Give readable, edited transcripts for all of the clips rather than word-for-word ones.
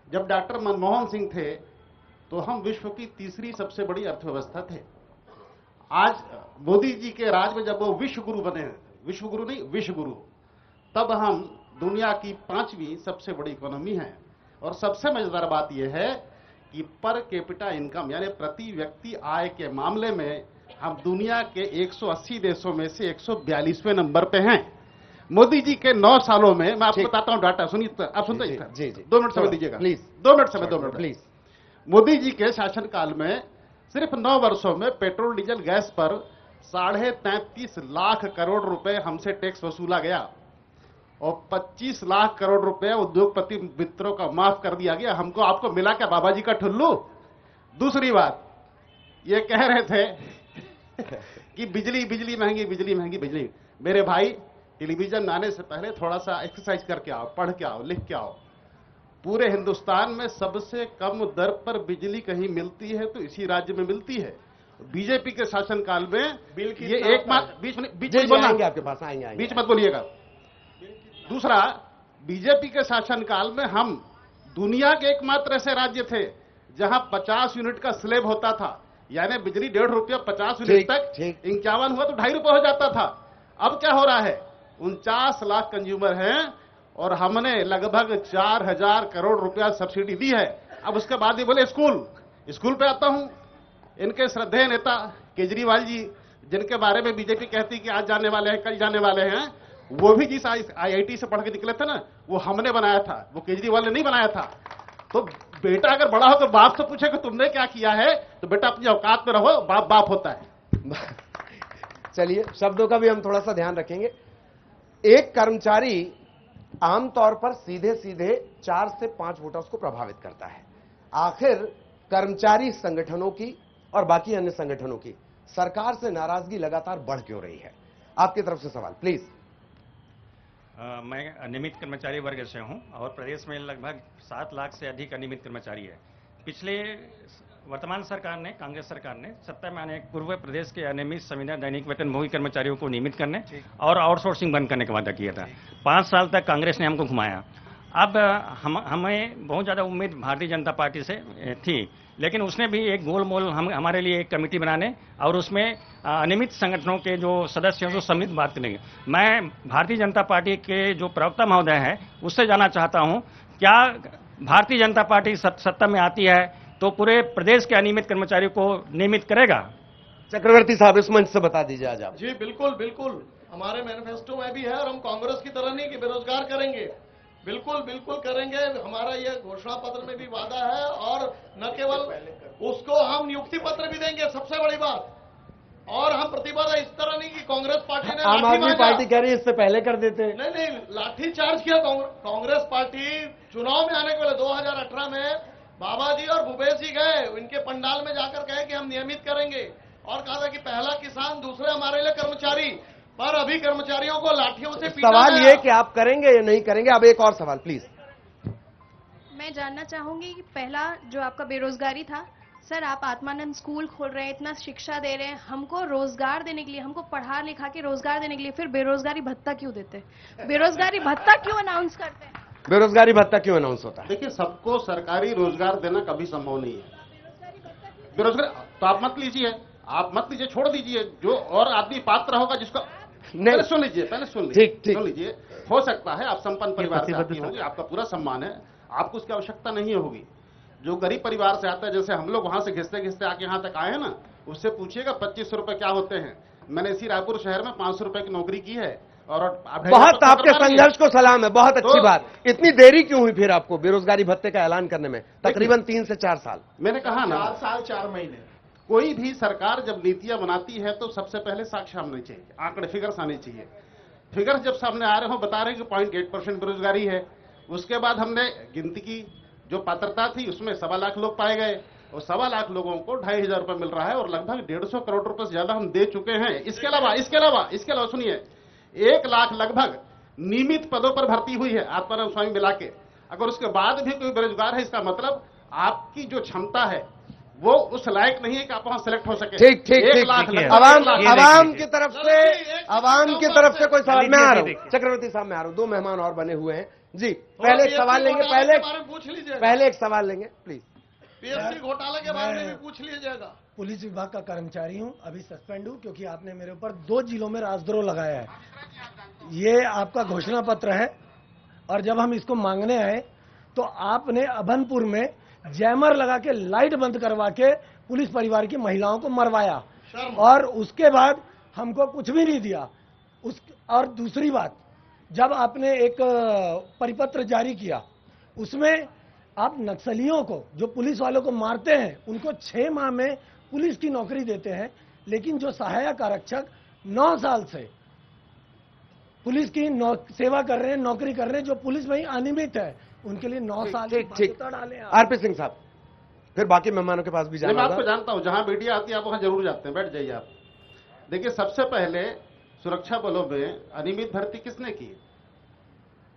जब डॉक्टर मनमोहन सिंह थे तो हम विश्व की तीसरी सबसे बड़ी अर्थव्यवस्था थे। आज मोदी जी के राज में जब वो विश्व गुरु बने, विश्व गुरु नहीं विश्व गुरु, तब हम दुनिया की 5वीं सबसे बड़ी इकोनॉमी है। और सबसे मजेदार बात यह है कि पर कैपिटा इनकम यानी प्रति व्यक्ति आय के मामले में हम दुनिया के 180 देशों में से 142वें नंबर पे हैं। मोदी जी के 9 सालों में, मैं आपको बताता हूं डाटा, सुनिए, आप सुनते हैं? जी, 2 मिनट समय दीजिएगा प्लीज, 2 मिनट समय, 2 मिनट प्लीज। मोदी जी के शासनकाल में सिर्फ 9 वर्षों में पेट्रोल डीजल गैस पर 33.5 लाख करोड़ रुपए हमसे टैक्स वसूला गया और 25 लाख करोड़ रुपए उद्योगपति मित्रों का माफ कर दिया गया। हमको आपको मिला क्या बाबा जी का ठुल्लू? दूसरी बात, ये कह रहे थे कि बिजली बिजली महंगी, बिजली महंगी, बिजली। मेरे भाई, टेलीविजन आने से पहले थोड़ा सा एक्सरसाइज करके आओ, पढ़ के आओ, लिख के आओ। पूरे हिंदुस्तान में सबसे कम दर पर बिजली कहीं मिलती है तो इसी राज्य में मिलती है। बीजेपी के शासनकाल में बिल की ये एकमात्र, बीच में बोलेंगे, आपके पास आएंगे, बीच मत बोलिएगा। दूसरा, बीजेपी के शासनकाल में हम दुनिया के एकमात्र ऐसे राज्य थे जहां 50 यूनिट का स्लेब होता था, यानी बिजली 1.5 रुपया 50 यूनिट तक, 51 हुआ तो 2.5 रुपये हो जाता था। अब क्या हो रहा है? 49 लाख कंज्यूमर हैं और हमने लगभग 4000 करोड़ रुपया सब्सिडी दी है। अब उसके बाद ये बोले स्कूल पे आता हूं, इनके श्रद्धेय नेता केजरीवाल जी, जिनके बारे में बीजेपी कहती कि आज जाने वाले हैं, कल जाने वाले हैं, वो भी जिस IIT से पढ़ के निकले थे ना, वो हमने बनाया था, वो केजरीवाल ने नहीं बनाया था। तो बेटा अगर बड़ा हो तो बाप से पूछे कि तुमने क्या किया है, तो बेटा अपनी औकात में रहो, बाप बाप होता है। चलिए, शब्दों का भी हम थोड़ा सा ध्यान रखेंगे। एक कर्मचारी आमतौर पर सीधे सीधे 4 से 5 वोटर्स को प्रभावित करता है। आखिर कर्मचारी संगठनों की और बाकी अन्य संगठनों की सरकार से नाराजगी लगातार बढ़ क्यों रही है? आपकी तरफ से सवाल प्लीज। मैं अनियमित कर्मचारी वर्ग से हूं और प्रदेश में लगभग 7 लाख से अधिक अनियमित कर्मचारी है। पिछले वर्तमान सरकार ने, कांग्रेस सरकार ने सत्ता में आने पूर्व प्रदेश के अनियमित संविदा दैनिक वेतनभोगी कर्मचारियों को नियमित करने और आउटसोर्सिंग बंद करने का वादा किया था। 5 साल तक कांग्रेस ने हमको घुमाया। अब हमें बहुत ज़्यादा उम्मीद भारतीय जनता पार्टी से थी, लेकिन उसने भी एक गोल मोल हमारे लिए एक कमेटी बनाने और उसमें अनियमित संगठनों के जो सदस्य हैं, जो सम्मिलित बात करेंगे। मैं भारतीय जनता पार्टी के जो प्रवक्ता महोदय हैं उससे जानना चाहता हूं, क्या भारतीय जनता पार्टी सत्ता में आती है तो पूरे प्रदेश के अनियमित कर्मचारियों को नियमित करेगा? चक्रवर्ती साहब, इस मंच से बता दीजिए आज आप। जी बिल्कुल बिल्कुल, हमारे मैनिफेस्टो में भी है और हम कांग्रेस की तरह नहीं कि बेरोजगार करेंगे, बिल्कुल बिल्कुल करेंगे। हमारा ये घोषणा पत्र में भी वादा है और न केवल उसको हम नियुक्ति पत्र भी देंगे, सबसे बड़ी बात। और हम प्रतिबद्ध इस तरह नहीं कि कांग्रेस पार्टी ने आम आदमी पार्टी कह रही है इससे पहले कर देते। नहीं, लाठी चार्ज किया कांग्रेस पार्टी। चुनाव में आने के लिए 2018 में बाबा जी और भूपेश जी गए, इनके पंडाल में जाकर कहे कि हम नियमित करेंगे और कहा था कि पहला किसान, दूसरे हमारे लिए कर्मचारी, पर अभी कर्मचारियों को लाठियों से पीटा सवाल ये कि आप करेंगे या नहीं करेंगे। अब एक और सवाल प्लीज। मैं जानना चाहूंगी कि पहला जो आपका बेरोजगारी था, सर आप आत्मानंद स्कूल खोल रहे हैं, इतना शिक्षा दे रहे हैं, हमको रोजगार देने के लिए, हमको पढ़ा लिखा के रोजगार देने के लिए, फिर बेरोजगारी भत्ता क्यों देते हैं? बेरोजगारी भत्ता क्यों अनाउंस करते हैं? बेरोजगारी भत्ता क्यों अनाउंस होता है? देखिए, सबको सरकारी रोजगार देना कभी संभव नहीं है। बेरोजगार तो आप मत लीजिए, आप मत लीजिए, छोड़ दीजिए। जो और आदमी पात्र होगा जिसको, पहले सुन लीजिए, सुन लीजिए। हो सकता है आप संपन्न परिवार से आती होंगे, आपका पूरा सम्मान है, आपको उसकी आवश्यकता नहीं होगी। जो गरीब परिवार से आता है, जैसे हम लोग वहां से घिसते घिसते आके यहां तक आए हैं ना, उससे पूछिएगा 2500 रुपए क्या होते हैं। मैंने इसी रायपुर शहर में 500 रुपए की नौकरी की है। और बहुत आपके संघर्ष को सलाम है, बहुत अच्छी बात। इतनी देरी क्यों हुई फिर आपको बेरोजगारी भत्ते का ऐलान करने में? तकरीबन 3 से 4 साल। मैंने कहा ना, 4 साल 4 महीने। कोई भी सरकार जब नीतियां बनाती है तो सबसे पहले साक्ष्य आने चाहिए, आंकड़े, फिगर्स आने चाहिए। फिगर्स जब सामने आ रहे हो, बता रहे हैं कि 0.8% बेरोजगारी है। उसके बाद हमने गिनती की, जो पात्रता थी उसमें 1.25 लाख लोग पाए गए और 1.25 लाख लोगों को 2500 रुपए मिल रहा है और लगभग 150 करोड़ रुपए से ज्यादा हम दे चुके हैं। इसके अलावा सुनिए, 1 लाख लगभग नियमित पदों पर भर्ती हुई है आत्मानंद स्वामी मिला के। अगर उसके बाद भी कोई बेरोजगार है, इसका मतलब आपकी जो क्षमता है वो उस लायक नहीं है कि आप वहां सेलेक्ट हो सके। ठीक ठीक 1 ठीक लाख ठीक है। लगभग अवाम 1 लाख। अवाम की तरफ से नहीं, एक अवाम की चीज तरफ से कोई सवाल, मैं आ रहा हूं देखिए। चक्रवर्ती साहब, मैं आ रहा हूं, 2 मेहमान और बने हुए हैं जी। थोड़ा पहले एक PSC सवाल लेंगे, घोटाले पहले के बारे में पूछ लीजिएगा। पहले एक सवाल लेंगे प्लीज। पीएससी घोटाले के बारे में भी पूछ लीजिएगा। पुलिस विभाग का कर्मचारी हूं, अभी सस्पेंड हूं क्योंकि आपने मेरे ऊपर 2 जिलों में राजद्रोह लगाया है। ये आपका घोषणा पत्र है और जब हम इसको मांगने आए तो आपने अभनपुर में जैमर लगा के लाइट बंद करवा के पुलिस परिवार की महिलाओं को मरवाया शर्म। और उसके बाद हमको कुछ भी नहीं दिया। और दूसरी बात, जब आपने एक परिपत्र जारी किया उसमें आप नक्सलियों को, जो पुलिस वालों को मारते हैं, उनको 6 माह में पुलिस की नौकरी देते हैं, लेकिन जो सहायक आरक्षक 9 साल से पुलिस की सेवा कर रहे हैं, नौकरी कर रहे हैं, जो पुलिस में ही अनियमित है, उनके लिए 9 साल की ठीक ठीक बाध्यता डालें आप। आरपी सिंह साहब, फिर बाकी मेहमानों के पास भी नहीं, जाना मैं आपको होगा। जानता हूं, जहां मीडिया आती है आप वहां जरूर जाते हैं, बैठ जाइए आप। देखिए, सबसे पहले सुरक्षा बलों में अनियमित भर्ती किसने की?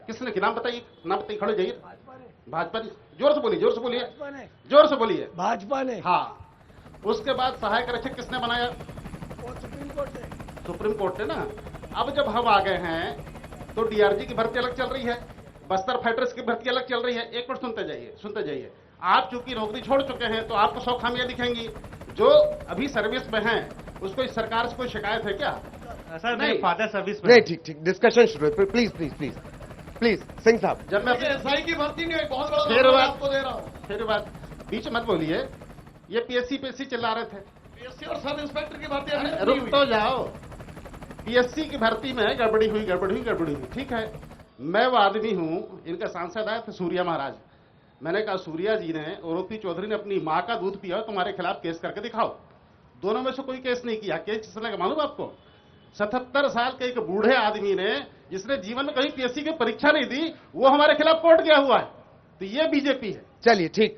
किसने की? नाम बताइए, नाम बताइए, खड़े जाइए। भाजपा ने। जोर से बोलिए, जोर से बोलिए, भाजपा ने जोर से बोलिए। भाजपा ने हाँ, उसके बाद सहायक आरक्षक किसने बनाया? और सुप्रीम कोर्ट ने। सुप्रीम कोर्ट ने ना। अब जब हम आ गए हैं तो डीआरजी की भर्ती अलग चल रही है, बस्तर फाइटर्स की भर्ती अलग चल रही है। एक मिनट सुनते जाइए, सुनते जाइए। आप चूंकि नौकरी छोड़ चुके हैं तो आपको 100 खामियां दिखेंगी। जो अभी सर्विस में हैं उसको इस सरकार से कोई शिकायत है क्या? सर मेरे नहीं। फादर सर्विस में नहीं, ठीक ठीक, डिस्कशन शुरू है, please please please please. Singh साहब, जब मैं एसआई की भर्ती नहीं हुई, बहुत बड़ा फिर नंबर बात- आपको दे रहा हूँ। फिर बात बीच मत बोलिए। ये पीएससी चिल्ला रहे थे। पीएससी और सब इंस्पेक्टर की भर्ती अभी तक रुक नहीं हुई। तो जाओ। पीएससी की भर्ती में गड़बड़ी हुई, गड़बड़ी हुई, गड़बड़ी हुई, ठीक है। मैं वो आदमी हूं, इनका सांसद आए थे सूर्या महाराज। मैंने कहा सूर्या जी ने और ओपी चौधरी ने अपनी मां का दूध पिया, तुम्हारे खिलाफ केस करके दिखाओ। दोनों में से कोई केस नहीं किया। केस किसने का मालूम आपको? 77 साल के एक बूढ़े आदमी ने, जिसने जीवन में कहीं पीएससी की परीक्षा नहीं दी, वो हमारे खिलाफ कोर्ट गया हुआ है। तो ये बीजेपी है। चलिए ठीक,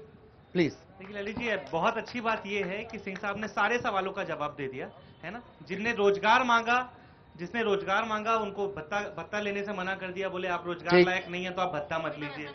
प्लीज। देखिए ललित जी, बहुत अच्छी बात यह है कि सिंह साहब ने सारे सवालों का जवाब दे दिया है ना। जिसने रोजगार मांगा उनको भत्ता लेने से मना कर दिया, बोले आप रोजगार ठीक। लायक नहीं है तो आप भत्ता मत लीजिए।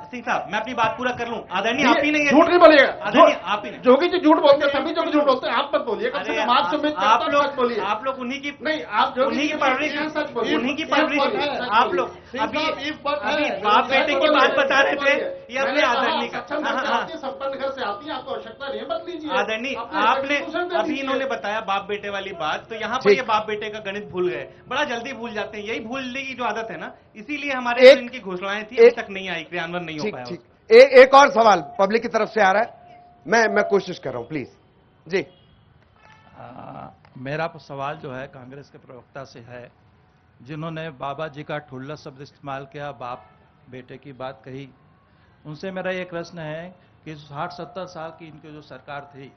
सिंह साहब, मैं अपनी बात पूरा कर लूं। आदरणीय आप ही नहीं है, झूठ नहीं बोलिएगा। आदरणीय आप ही नहीं। जोगी जी झूठ बोलते हैं, सभी जोगी झूठ बोलते हैं। आप मत बोलिए, कम से अरे कम आपसे उम्मीद करता आप हूं, लोग सच बोलिए। आप लोग उन्हीं की नहीं, आप जोगी उन्हीं जी की परवरिश हैं, सच बोलिए। उन्हीं की सच परवरिश बोलिए, सच आप बोलिए। लोग सिंह अभी साहब, इफ बट है। बाप बेटे की बात बता रहे थे, ये अपने मैंने कहा, आदरणीय का। सक्षम घर हाँ, से हाँ। आती है, संपन्न घर से आती है, आपको आवश्यकता नहीं है, मत लीजिए। आदरणीय अपने आपने execution दे अभी दीजिए। इन्होंने बताया बाप बेटे वाली बात, तो यहाँ पर ठीक। ये बाप बेटे का गणित भूल गए, बड़ा जल्दी भूल जाते हैं। यही भूलने की जो आदत है ना, इसीलिए हमारे जो इनकी घोषणाएं थी अभी तक नहीं आई, क्रियान्वयन नहीं हो ठीक पाया। ठीक, एक और सवाल पब्लिक की तरफ से आ रहा है, मैं कोशिश कर रहा हूं, प्लीज जी। मेरा सवाल जो है कांग्रेस के प्रवक्ता से है, जिन्होंने बाबा जी का ठुल्ला शब्द इस्तेमाल किया, बाप बेटे की बात कही, उनसे मेरा ये प्रश्न है कि 60-70 साल की इनकी जो सरकार थी,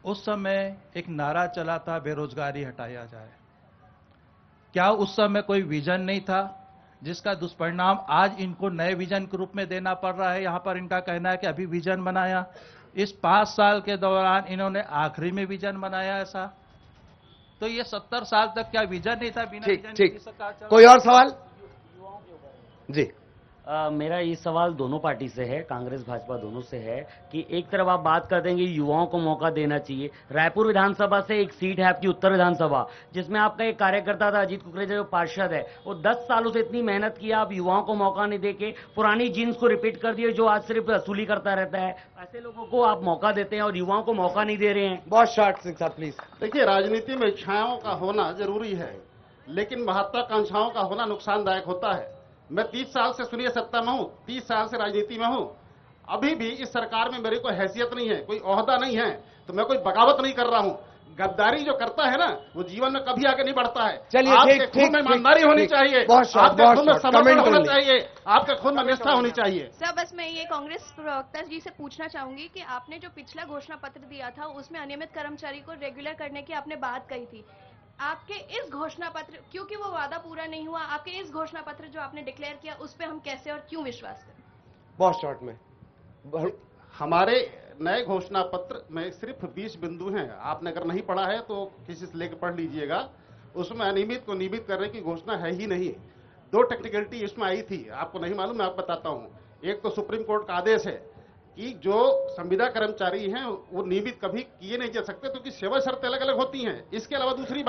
उस समय एक नारा चला था बेरोजगारी हटाया जाए। क्या उस समय कोई विजन नहीं था, जिसका दुष्परिणाम आज इनको नए विजन के रूप में देना पड़ रहा है? यहां पर इनका कहना है कि अभी विजन बनाया, इस 5 साल के दौरान इन्होंने आखिरी में विजन बनाया ऐसा, तो ये 70 साल तक क्या विजन नहीं था? बिना ठीक विजन ठीक, की सरकार चल कोई और सवाल जी। मेरा ये सवाल दोनों पार्टी से है, कांग्रेस भाजपा दोनों से है, कि एक तरफ आप बात करते हैं कि युवाओं को मौका देना चाहिए। रायपुर विधानसभा से एक सीट है आपकी उत्तर विधानसभा, जिसमें आपका एक कार्यकर्ता था अजीत कुकरेजा जो पार्षद है, वो 10 सालों से इतनी मेहनत किया, आप युवाओं को मौका नहीं देके पुरानी जीन्स को रिपीट कर दिए, जो आज सिर्फ वसूली करता रहता है। ऐसे लोगों को आप मौका देते हैं और युवाओं को मौका नहीं दे रहे हैं। बहुत शॉर्ट सिंह साहब प्लीज। देखिए, राजनीति में इच्छाओं का होना जरूरी है, लेकिन महत्वाकांक्षाओं का होना नुकसानदायक होता है। मैं 30 साल से सुनिए सत्ता में हूं, 30 साल से राजनीति में हूं, अभी भी इस सरकार में मेरी कोई हैसियत नहीं है, कोई ओहदा नहीं है, तो मैं कोई बगावत नहीं कर रहा हूं। गद्दारी जो करता है ना, वो जीवन में कभी आगे नहीं बढ़ता है। चलिए, आपके ठीक, खून में ठीक, ईमानदारी होनी ठीक, चाहिए, बहुत शॉर्ट, आपके बहुत खून में शॉर्ट, समर्पण कमेंट होना ओनली। चाहिए, आपके खून में निष्ठा होनी चाहिए। सर, बस मैं ये कांग्रेस प्रवक्ता जी से पूछना चाहूंगी कि आपने जो पिछला घोषणा पत्र दिया था उसमें अनियमित कर्मचारी को रेगुलर करने की आपने बात कही थी। आपके इस घोषणा पत्र, क्योंकि वो वादा पूरा नहीं हुआ, आपके इस घोषणा पत्र जो आपने डिक्लेयर किया उस पर हम कैसे और क्यों विश्वास करें? बहुत शॉर्ट में। हमारे नए घोषणा पत्र में सिर्फ 20 बिंदु हैं। आपने अगर नहीं पढ़ा है तो किसी से लेकर पढ़ लीजिएगा। उसमें अनियमित को नियमित करने की घोषणा है ही नहीं। 2 टेक्निकलिटी इसमें आई थी, आपको नहीं मालूम, मैं आपको बताता हूं। एक तो सुप्रीम कोर्ट का आदेश है कि जो संविदा कर्मचारी हैं वो नियमित कभी किए नहीं जा सकते, क्योंकि सेवा शर्तें अलग अलग होती हैं। इसके अलावा दूसरी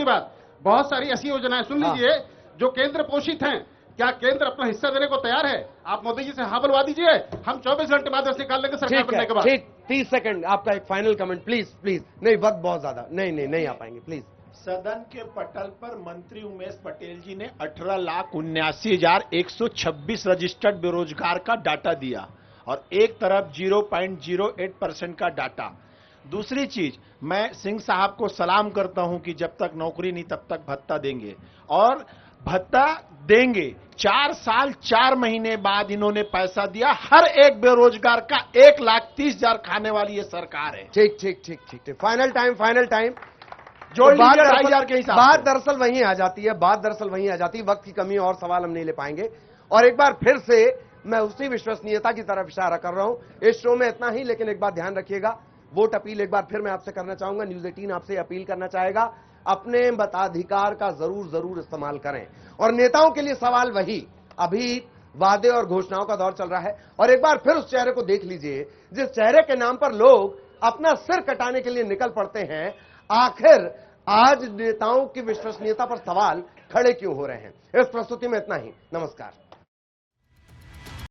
बात बहुत सारी ऐसी योजनाएं सुन लीजिए जो केंद्र पोषित हैं। क्या केंद्र अपना हिस्सा देने को तैयार है? आप मोदी जी से हाँ बुलवा दीजिए, हम 24 घंटे बाद ऐसे निकाल लेंगे सरकार बनने के बाद। ठीक, 30 सेकंड आपका एक फाइनल कमेंट प्लीज। नहीं, वक्त बहुत ज्यादा, नहीं आ पाएंगे, प्लीज। सदन के पटल पर मंत्री उमेश पटेल जी ने 18,79,126 रजिस्टर्ड बेरोजगार का डाटा दिया और एक तरफ 0.08% का डाटा। दूसरी चीज, मैं सिंह साहब को सलाम करता हूं कि जब तक नौकरी नहीं तब तक भत्ता देंगे, और भत्ता देंगे। 4 साल 4 महीने बाद इन्होंने पैसा दिया। हर एक बेरोजगार का 1,30,000 खाने वाली ये सरकार है। ठीक। फाइनल टाइम जोड़ लीजिए 2,500 के हिसाब से। बात दरअसल वहीं आ जाती है, वक्त की कमी और सवाल हम नहीं ले पाएंगे। और एक बार फिर से मैं उसी विश्वसनीयता की तरफ इशारा कर रहा हूं। इस शो में इतना ही, लेकिन एक बात ध्यान रखिएगा, वोट अपील एक बार फिर मैं आपसे करना चाहूंगा, न्यूज 18 आपसे अपील करना चाहेगा, अपने मताधिकार का जरूर इस्तेमाल करें। और नेताओं के लिए सवाल वही, अभी वादे और घोषणाओं का दौर चल रहा है, और एक बार फिर उस चेहरे को देख लीजिए जिस चेहरे के नाम पर लोग अपना सिर कटाने के लिए निकल पड़ते हैं। आखिर आज नेताओं की विश्वसनीयता पर सवाल खड़े क्यों हो रहे हैं? इस प्रस्तुति में इतना ही, नमस्कार।